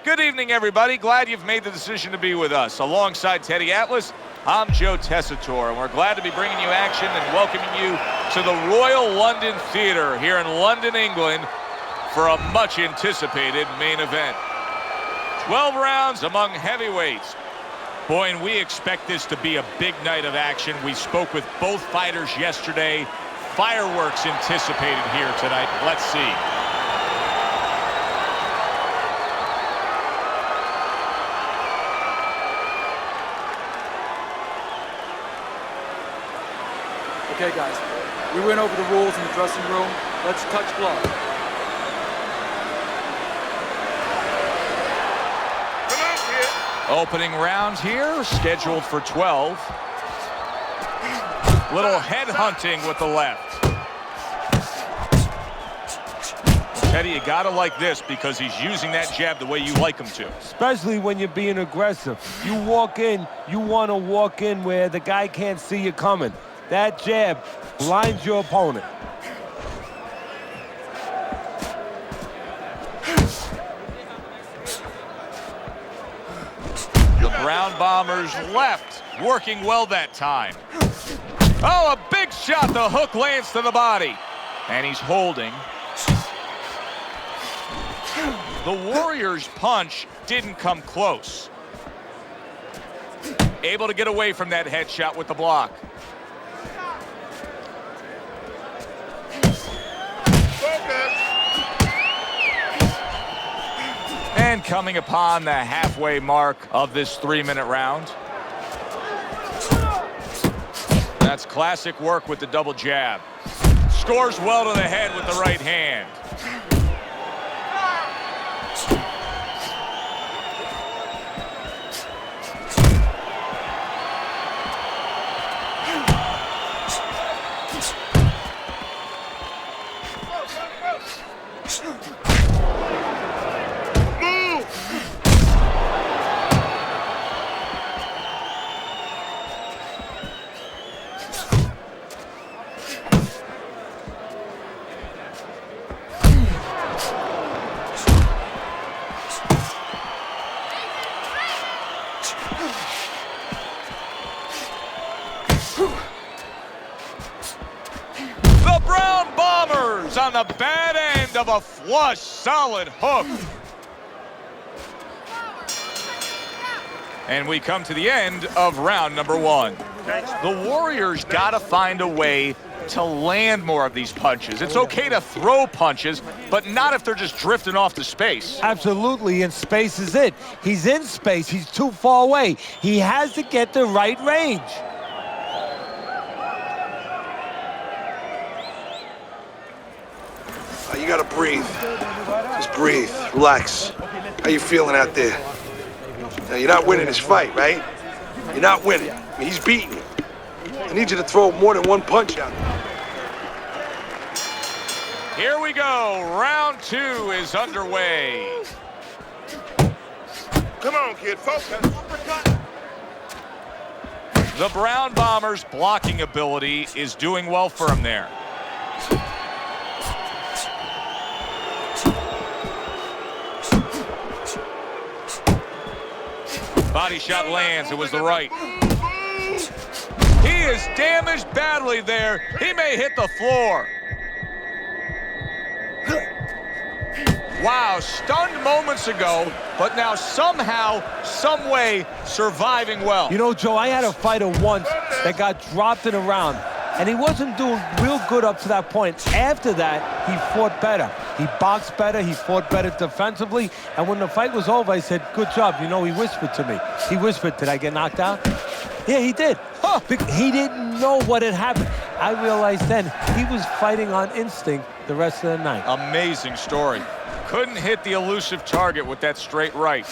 Good evening, everybody. Glad you've made the decision to be with us. Alongside Teddy Atlas, I'm Joe Tessitore, and we're glad to be bringing you action and welcoming you to the Royal London Theatre here in London, England, for a much-anticipated main event. 12 rounds among heavyweights. Boy, and we expect this to be a big night of action. We spoke with both fighters yesterday. Fireworks anticipated here tonight. Let's see. Okay, guys, we went over the rules in the dressing room. Let's touch gloves. Come on, kid. Opening round here, scheduled for 12. Little head hunting with the left. Teddy, you gotta like this because he's using that jab the way you like him to. Especially when you're being aggressive. You walk in, you want to walk in where the guy can't see you coming. That jab blinds your opponent. The Brown Bombers left, working well that time. Oh, a big shot. The hook lands to the body. And he's holding. The Warriors' punch didn't come close. Able to get away from that headshot with the block. And coming upon the halfway mark of this 3-minute round. That's classic work with the double jab. Scores well to the head with the right hand. The Brown Bombers on the bad end of a flush, solid hook. And we come to the end of round number 1. The Warriors gotta find a way to land more of these punches. It's okay to throw punches, but not if they're just drifting off to space. Absolutely, and space is it. He's in space. He's too far away. He has to get the right range. You gotta breathe. Just breathe. Relax. How you feeling out there? Now, you're not winning this fight, right? You're not winning. I mean, he's beating you. I need you to throw more than one punch out there. Here we go. Round 2 is underway. Come on, kid. Focus. The Brown Bombers' blocking ability is doing well for him there. Body shot lands. It was the right. He is damaged badly there. He may hit the floor. Wow, stunned moments ago, but now somehow, some way, surviving well. You know, Joe, I had a fighter once that got dropped in a round, and he wasn't doing real good up to that point. After that, he fought better. He boxed better, he fought better defensively, and when the fight was over, I said, good job. You know, he whispered to me. He whispered, did I get knocked out? Yeah, he did. Huh. He didn't know what had happened. I realized then he was fighting on instinct the rest of the night. Amazing story. Couldn't hit the elusive target with that straight right.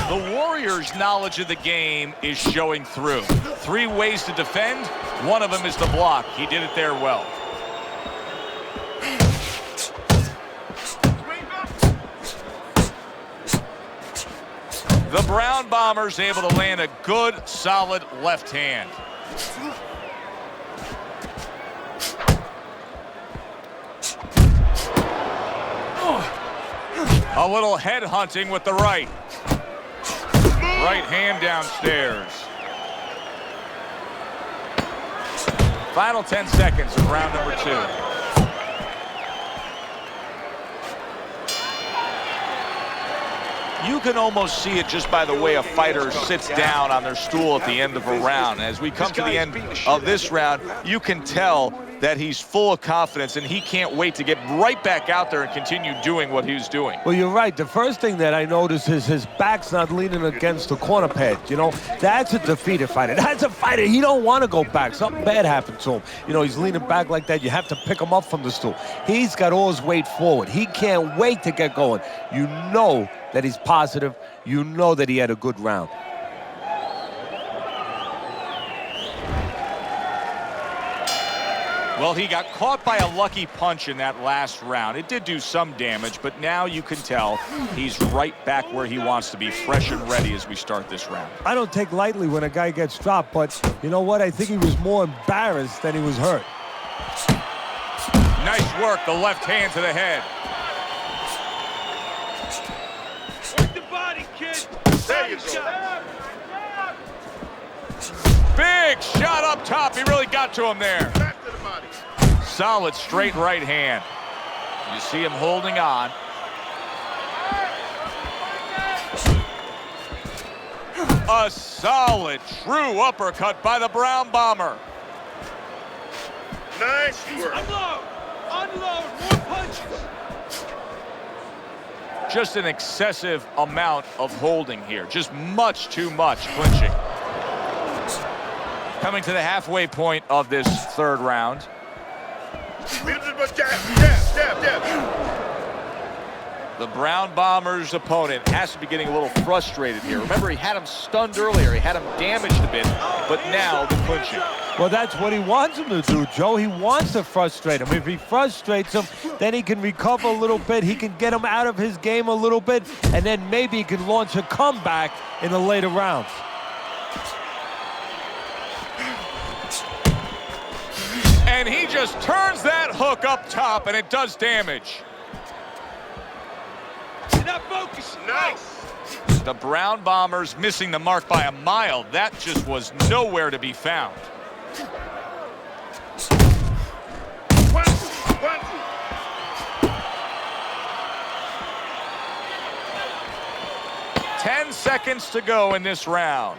The Warriors' knowledge of the game is showing through. 3 ways to defend. One of them is the block. He did it there well. The Brown Bombers able to land a good, solid left hand. A little head hunting with the right. Right hand downstairs. Final 10 seconds of round number 2. You can almost see it just by the way a fighter sits down on their stool at the end of a round. As we come to the end of this round, you can tell that he's full of confidence and he can't wait to get right back out there and continue doing what he was doing. Well, you're right. The first thing that I noticed is his back's not leaning against the corner pad. You know, that's a defeated fighter. That's a fighter. He don't want to go back. Something bad happened to him. You know, he's leaning back like that. You have to pick him up from the stool. He's got all his weight forward. He can't wait to get going. You know that he's positive. You know that he had a good round. Well, he got caught by a lucky punch in that last round. It did do some damage, but now you can tell he's right back where he wants to be, fresh and ready as we start this round. I don't take lightly when a guy gets dropped, but you know what? I think he was more embarrassed than he was hurt. Nice work, the left hand to the head. Work the body, kid. There you go. Big shot up top. He really got to him there. Back to the body. Solid straight right hand. You see him holding on. A solid, true uppercut by the Brown Bomber. Nice work. Unload. Unload. More punches. Just an excessive amount of holding here. Just much too much clinching. Coming to the halfway point of this third round. The Brown Bombers' opponent has to be getting a little frustrated here. Remember, he had him stunned earlier. He had him damaged a bit, but now the clinching. Well, that's what he wants him to do, Joe. He wants to frustrate him. If he frustrates him, then he can recover a little bit. He can get him out of his game a little bit, and then maybe he can launch a comeback in the later rounds. And he just turns that hook up top, and it does damage. You're not focused. Nice. The Brown Bombers missing the mark by a mile. That just was nowhere to be found. 10 seconds to go in this round.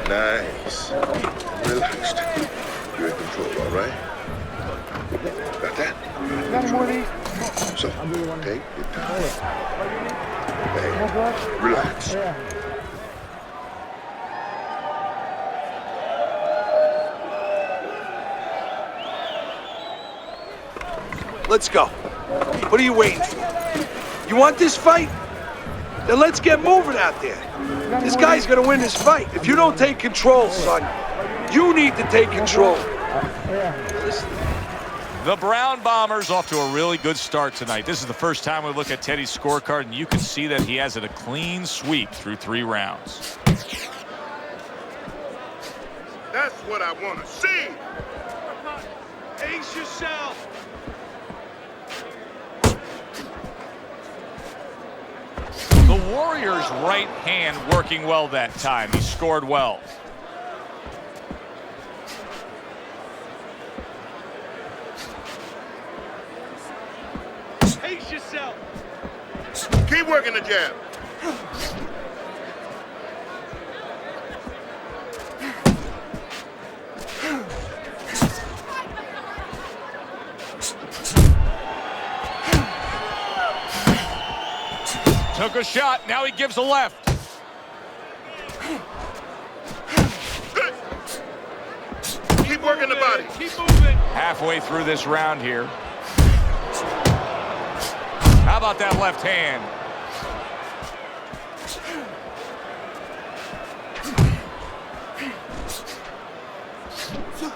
Nice. Relaxed. You're in control, all right? Got that? So, take your time. Hey, relax. Let's go. What are you waiting for? You want this fight? Then let's get moving out there. This guy's gonna win this fight. If you don't take control, son, you need to take control. Listen. The Brown Bombers off to a really good start tonight. This is the first time we look at Teddy's scorecard, and you can see that he has it a clean sweep through 3 rounds. That's what I want to see. Ace yourself. The Warriors' right hand working well that time. He scored well. Ace yourself. Keep working the jab. Took a shot, now he gives a left. Keep working the body. Keep moving. Halfway through this round here. How about that left hand?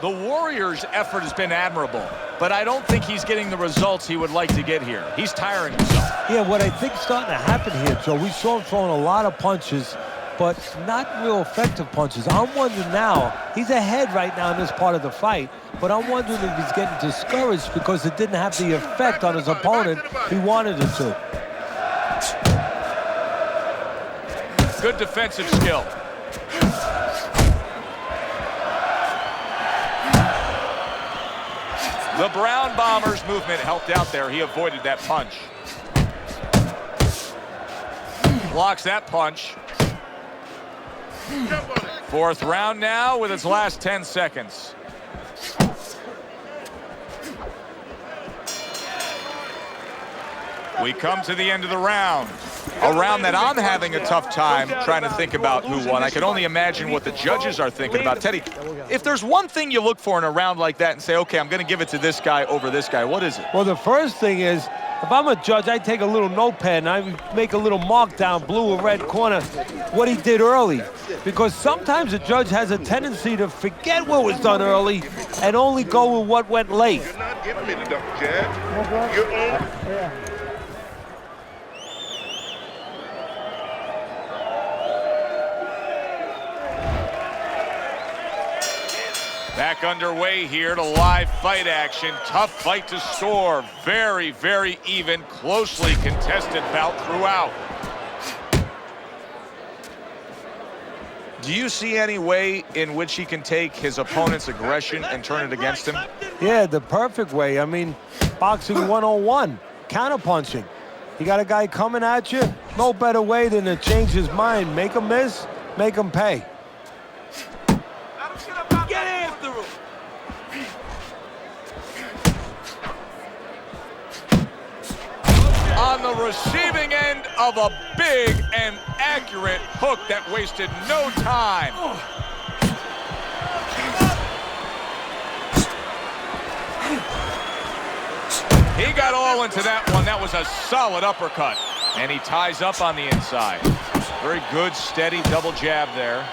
The Warriors' effort has been admirable. but I don't think he's getting the results he would like to get here. He's tiring himself. Yeah, what I think is starting to happen here, Joe, we saw him throwing a lot of punches, but not real effective punches. I'm wondering now, he's ahead right now in this part of the fight, but I'm wondering if he's getting discouraged because it didn't have the effect on his opponent he wanted it to. Good defensive skill. The Brown Bombers movement helped out there. He avoided that punch. Blocks that punch. Fourth round now with its last 10 seconds. We come to the end of the round. A round that I'm having a tough time trying to think about who won. I can only imagine what the judges are thinking about. Teddy, if there's one thing you look for in a round like that and say, okay, I'm going to give it to this guy over this guy, what is it? Well, the first thing is, if I'm a judge, I take a little notepad and I make a little mark down, blue or red corner, what he did early. Because sometimes a judge has a tendency to forget what was done early and only go with what went late. You're not giving me the double jab. You're on. Back underway here to live fight action. Tough fight to score. Very, very even, closely contested bout throughout. Do you see any way in which he can take his opponent's aggression and turn it against him? Yeah, the perfect way. I mean, boxing 101, counterpunching. You got a guy coming at you, no better way than to change his mind. Make him miss, make him pay. Get after him. On the receiving end of a big and accurate hook that wasted no time. He got all into that one. That was a solid uppercut. And he ties up on the inside. Very good, steady double jab there.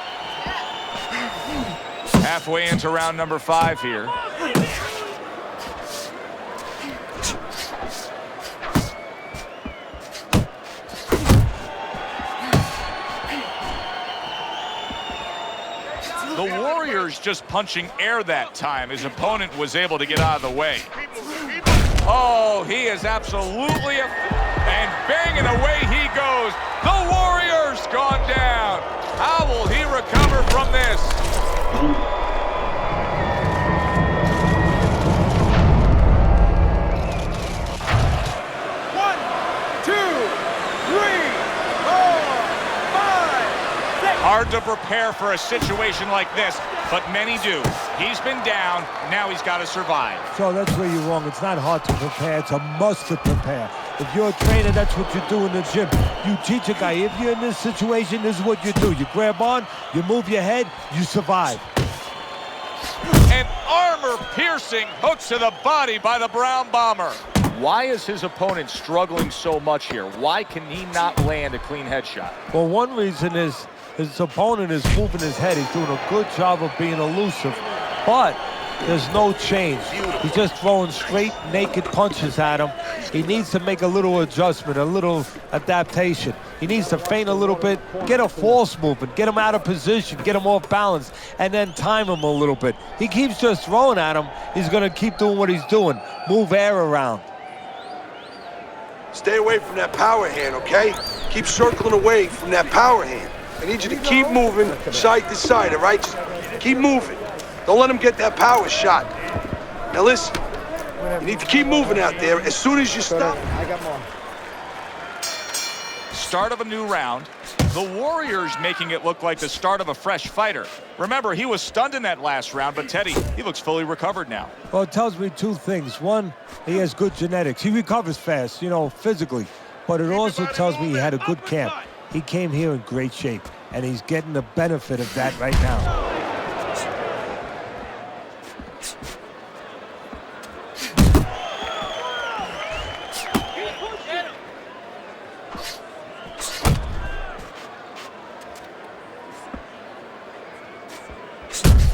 Halfway into round number 5 here. The Warriors just punching air that time. His opponent was able to get out of the way. Oh, he is absolutely and banging away he goes. The Warriors gone down. How will he recover from this? 1, 2, 3, 4, 5, 6. Hard to prepare for a situation like this, but many do. He's been down, now he's got to survive. So that's where you're wrong. It's not hard to prepare, it's a must to prepare. If you're a trainer, that's what you do in the gym. You teach a guy, if you're in this situation, this is what you do. You grab on, you move your head, you survive. An armor-piercing hook to the body by the Brown Bomber. Why is his opponent struggling so much here? Why can he not land a clean headshot? Well, one reason is his opponent is moving his head. He's doing a good job of being elusive, but there's no change. He's just throwing straight, naked punches at him. He needs to make a little adjustment, a little adaptation. He needs to feint a little bit, get a false movement, get him out of position, get him off balance, and then time him a little bit. He keeps just throwing at him. He's going to keep doing what he's doing, move air around. Stay away from that power hand, okay? Keep circling away from that power hand. I need you to keep moving side to side, all right? Just keep moving. Don't let him get that power shot. Now listen, you need to keep moving out there as soon as you stop. I got more. Start of a new round. The Warriors making it look like the start of a fresh fighter. Remember, he was stunned in that last round, but Teddy, he looks fully recovered now. Well, it tells me two things. One, he has good genetics. He recovers fast, you know, physically. But it also tells me he had a good camp. He came here in great shape, and he's getting the benefit of that right now.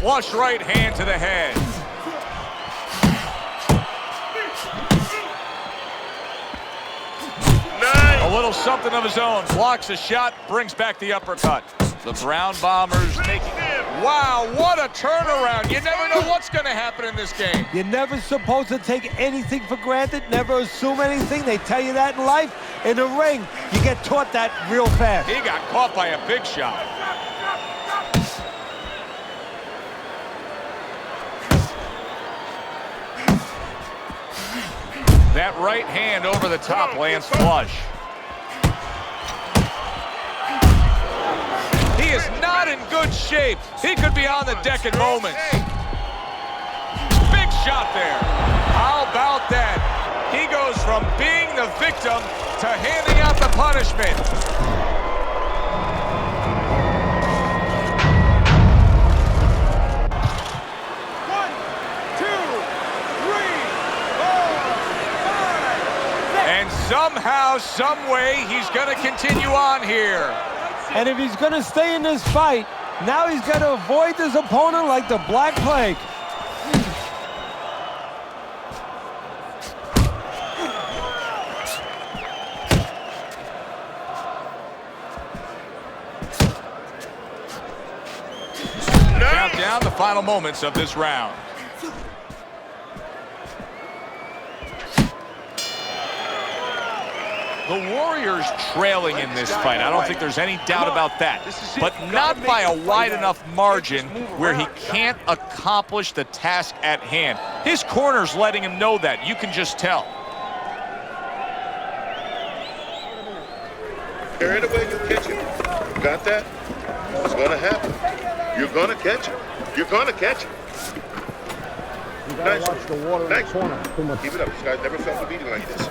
Flush right hand to the head. A little something of his own. Blocks a shot, brings back the uppercut. The Brown Bombers taking... Wow, what a turnaround. You never know what's going to happen in this game. You're never supposed to take anything for granted, never assume anything. They tell you that in life. In the ring, you get taught that real fast. He got caught by a big shot. That right hand over the top lands flush. He is not in good shape. He could be on the deck in moments. Big shot there. How about that? He goes from being the victim to handing out the punishment. One, two, three, 4, 5, 6. And somehow, some way, he's going to continue on here. And if he's going to stay in this fight, now he's got to avoid his opponent like the Black Plague. Countdown the final moments of this round. The Warriors trailing in this fight. I don't think there's any doubt about that. But not by a wide enough margin where he can't accomplish the task at hand. His corner's letting him know that. You can just tell. Carry it away, you catch it. You got that? It's gonna happen. You're gonna catch it. You're gonna catch it. Nice. Watch the water in the corner. Keep it up. This guy's never felt a beating like this.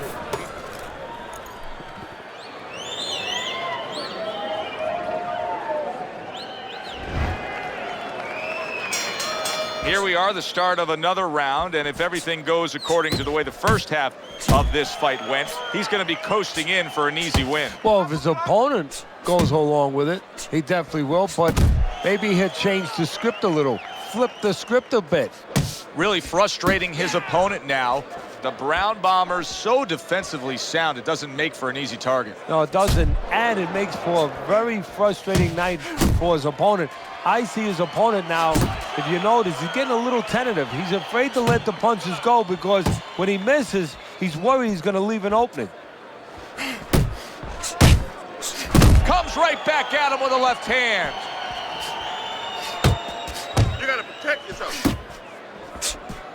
Here we are, the start of another round, and if everything goes according to the way the first half of this fight went, he's going to be coasting in for an easy win. Well, if his opponent goes along with it, he definitely will, but maybe he'll change the script a little, flip the script a bit. Really frustrating his opponent now. The Brown Bombers so defensively sound, it doesn't make for an easy target. No, it doesn't, and it makes for a very frustrating night for his opponent. I see his opponent now, if you notice, he's getting a little tentative. He's afraid to let the punches go because when he misses, he's worried he's going to leave an opening. Comes right back at him with a left hand. You gotta protect yourself.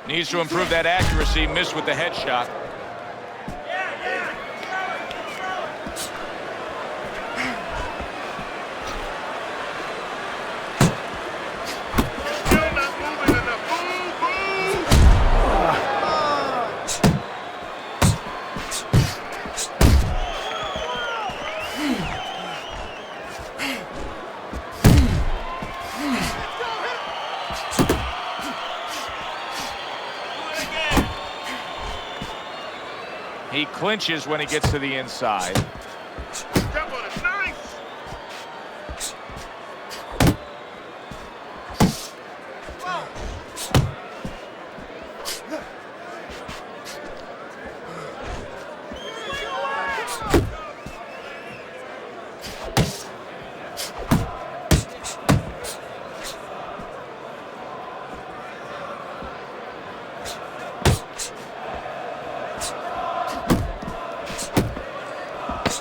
Needs to improve that accuracy, missed with the headshot. Still not moving enough. Boom, boom. He clinches when he gets to the inside. Step on it. Nice.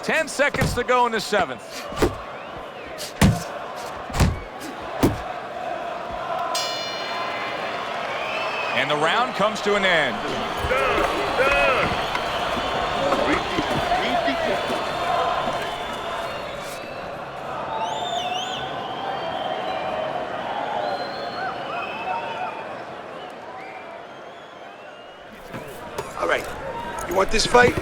Ten seconds to go in the seventh. And the round comes to an end. Done. Breathe deep. All right, you want this fight?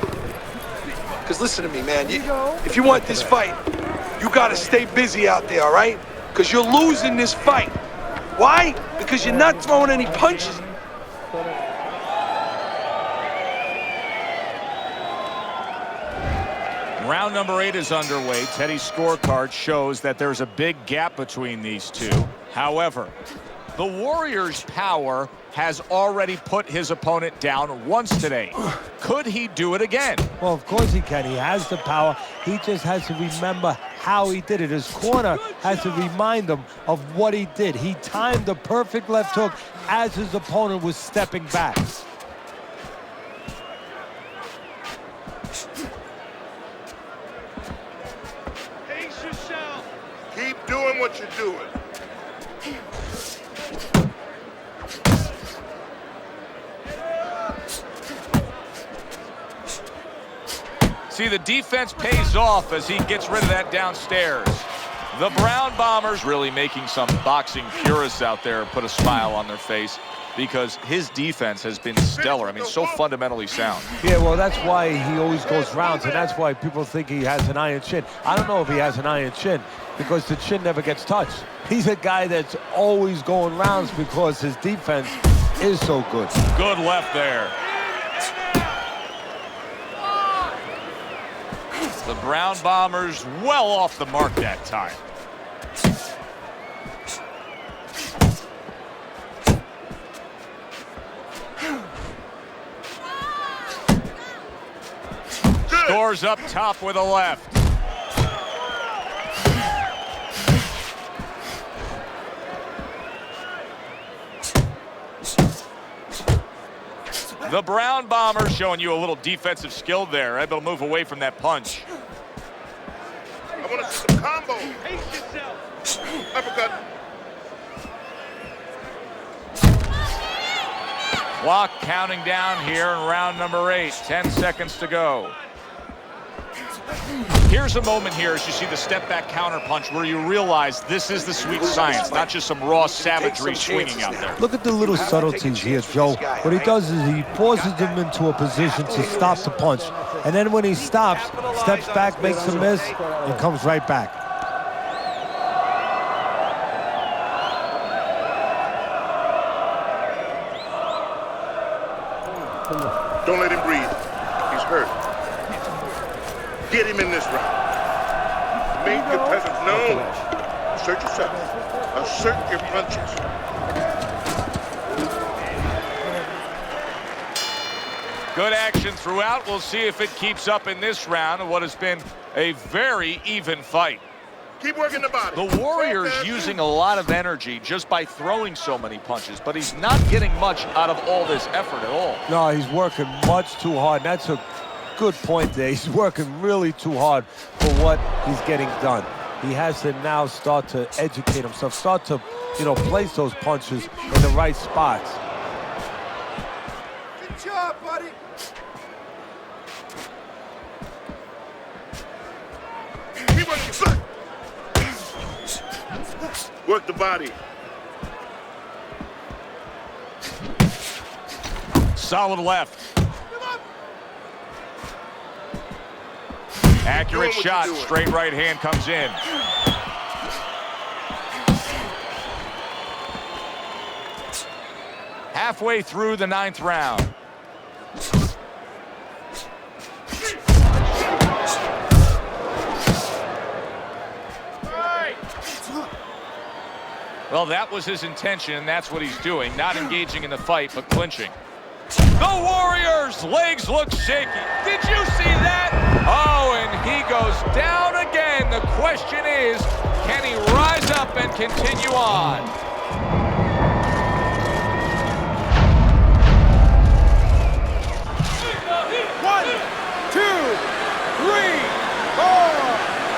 Because listen to me, man. If you want this fight, you got to stay busy out there, all right? Because you're losing this fight. Why? Because you're not throwing any punches. Round number 8 is underway. Teddy's scorecard shows that there's a big gap between these two. However, The Warriors' power has already put his opponent down once today. Could he do it again? Well, of course he can. He has the power. He just has to remember how he did it. His corner has to remind him of what he did. He timed the perfect left hook as his opponent was stepping back. Pace yourself. Keep doing what you're doing. See, the defense pays off as he gets rid of that downstairs. The Brown Bombers really making some boxing purists out there put a smile on their face because his defense has been stellar. I mean, so fundamentally sound. Yeah, well, that's why he always goes rounds, and that's why people think he has an iron chin. I don't know if he has an iron chin because the chin never gets touched. He's a guy that's always going rounds because his defense is so good. Good left there. The Brown Bombers well off the mark that time. Scores up top with a left. The Brown Bombers showing you a little defensive skill there, able to move away from that punch. I want to see some combo. Pace yourself. Uppercut. Clock counting down here in round number 8. 10 seconds to go. Here's a moment here as you see the step back counter punch where you realize this is the sweet science, not just some raw savagery swinging out there. Look at the little subtleties here, Joe. What he does is he forces him into a position to stop the punch. And then when he stops, steps back, makes a miss, and comes right back. Don't let him breathe. He's hurt. Get him in this round. Make your presence known. Assert yourself. Assert your punches. Good action throughout. We'll see if it keeps up in this round of what has been a very even fight. Keep working the body. The Warriors using a lot of energy just by throwing so many punches, but he's not getting much out of all this effort at all. No, he's working much too hard. That's a good point there. He's working really too hard for what he's getting done. He has to now start to educate himself, start to, place those punches in the right spots. Good job, buddy. Keep working. Work the body. Solid left. Accurate shot, straight right hand comes in. Halfway through the 9th round. Well, that was his intention, and that's what he's doing. Not engaging in the fight, but clinching. The Warriors' legs look shaky. Did you see that? Oh, and he goes down again. The question is, can he rise up and continue on? One, two, three, four,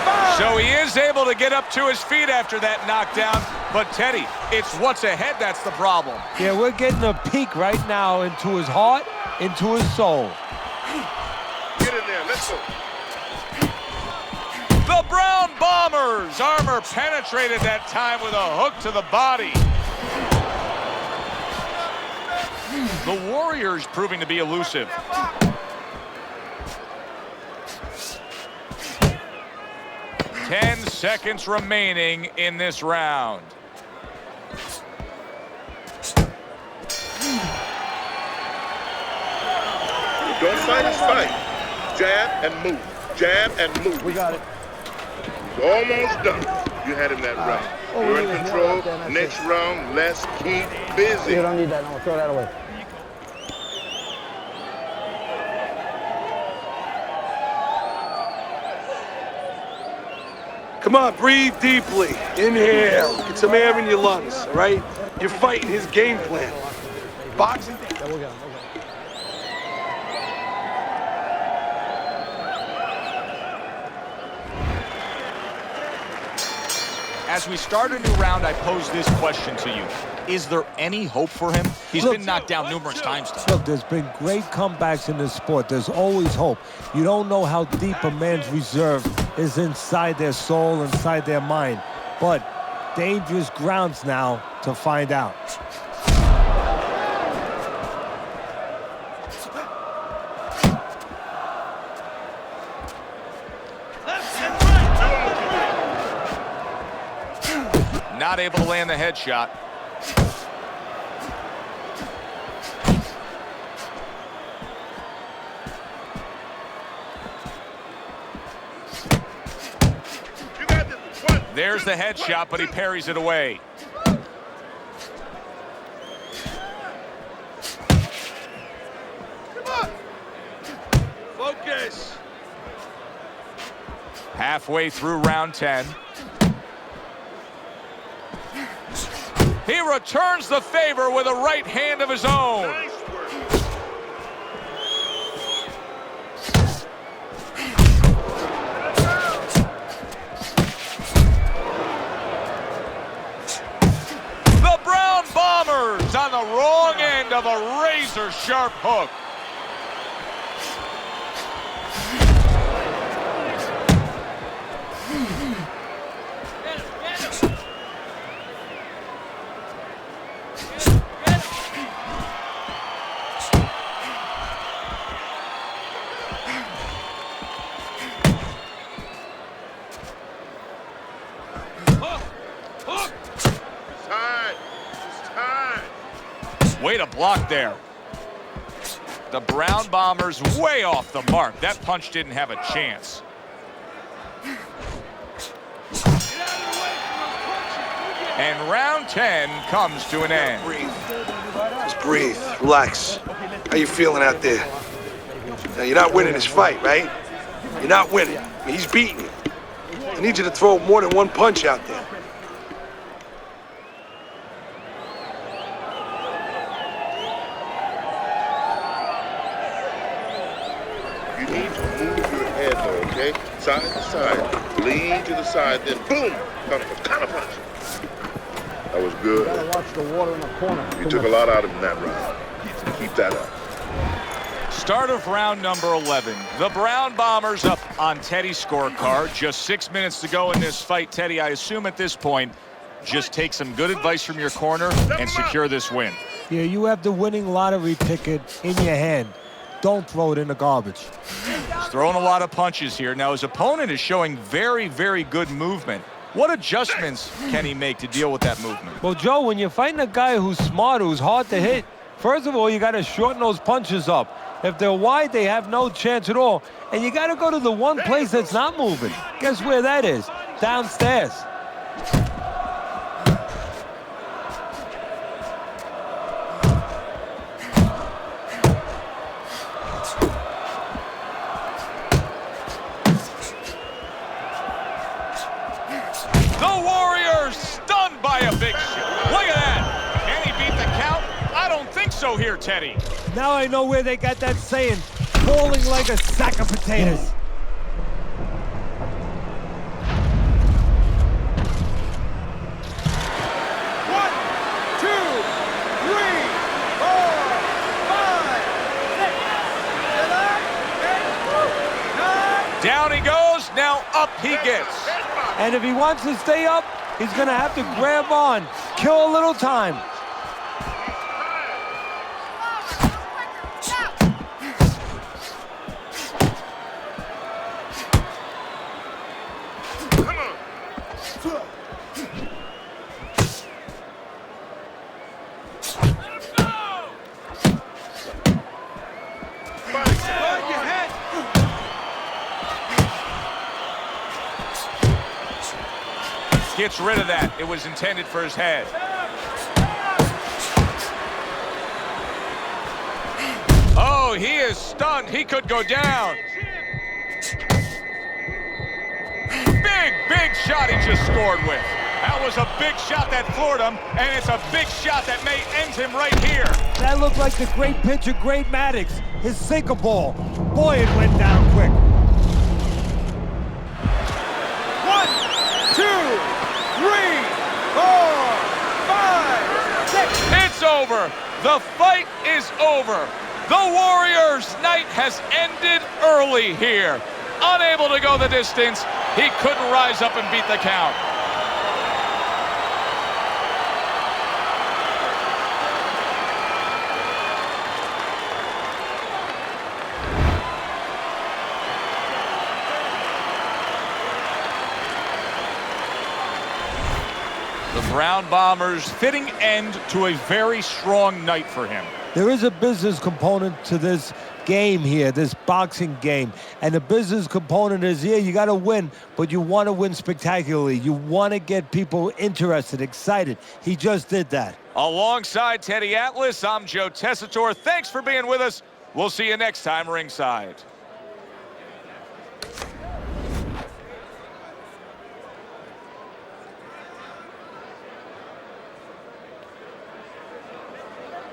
five. So he is able to get up to his feet after that knockdown. But, Teddy, it's what's ahead that's the problem. Yeah, we're getting a peek right now into his heart, into his soul. Get in there. Let's go. The Brown Bombers' armor penetrated that time with a hook to the body. The Warriors proving to be elusive. Ten seconds remaining in this round. Don't fight his fight. Jab and move. Jab and move. We got it. Almost done. You had him that round. You're in control. Next round, let's keep busy. You don't need that. No, throw that away. Come on, breathe deeply. Inhale. Get some air in your lungs, all right? You're fighting his game plan. Boxing? Yeah, we'll get him. As we start a new round, I pose this question to you. Is there any hope for him? He's been knocked down numerous times now. Look, there's been great comebacks in this sport. There's always hope. You don't know how deep a man's reserve is inside their soul, inside their mind. But dangerous grounds now to find out. Not able to land the headshot. You got this. One. There's the headshot, but he parries it away. Come on. Focus. Halfway through round 10. He returns the favor with a right hand of his own. Nice work. The Brown Bombers on the wrong end of a razor-sharp hook. Way to block there. The Brown Bombers way off the mark. That punch didn't have a chance. And round 10 comes to an end. Breathe. Just breathe. Relax. How you feeling out there? Now, you're not winning this fight, right? You're not winning. I mean, he's beating you. I need you to throw more than one punch out there. You need to move your head though, okay? Side to side. Lean to the side, then boom! Counter punch. That was good. Gotta watch the water in the corner. You took a lot out of him that round. Keep that up. Start of round number 11. The Brown Bombers up on Teddy's scorecard. Just 6 minutes to go in this fight. Teddy, I assume at this point, just take some good advice from your corner and secure this win. Yeah, you have the winning lottery ticket in your hand. Don't throw it in the garbage. He's throwing a lot of punches here. Now, his opponent is showing very, very good movement. What adjustments can he make to deal with that movement? Well, Joe, when you're fighting a guy who's smart, who's hard to hit, first of all, you got to shorten those punches up. If they're wide, they have no chance at all. And you got to go to the one place that's not moving. Guess where that is? Downstairs. The Warriors stunned by a big shot. Look at that. Can he beat the count? I don't think so here, Teddy. Now I know where they got that saying, falling like a sack of potatoes. One, two, three, 4, 5, 6, 7, 8, 9. Down he goes. Now up he gets. And if he wants to stay up, he's going to have to grab on, kill a little time. Gets rid of that. It was intended for his head. Oh, he is stunned. He could go down. Big shot he just scored with. That was a big shot that floored him, and it's a big shot that may end him right here. That looked like the great pitcher, Great Maddox, his sinker ball. Boy, it went down quick. 1, 2, 3, 4, 5, 6. It's over. The fight is over. The Warriors' night has ended early here. Unable to go the distance, he couldn't rise up and beat the count. The Brown Bombers, fitting end to a very strong night for him. There is a business component to this game here, this boxing game. And the business component is, yeah, you got to win, but you want to win spectacularly. You want to get people interested, excited. He just did that. Alongside Teddy Atlas, I'm Joe Tessitore. Thanks for being with us. We'll see you next time ringside.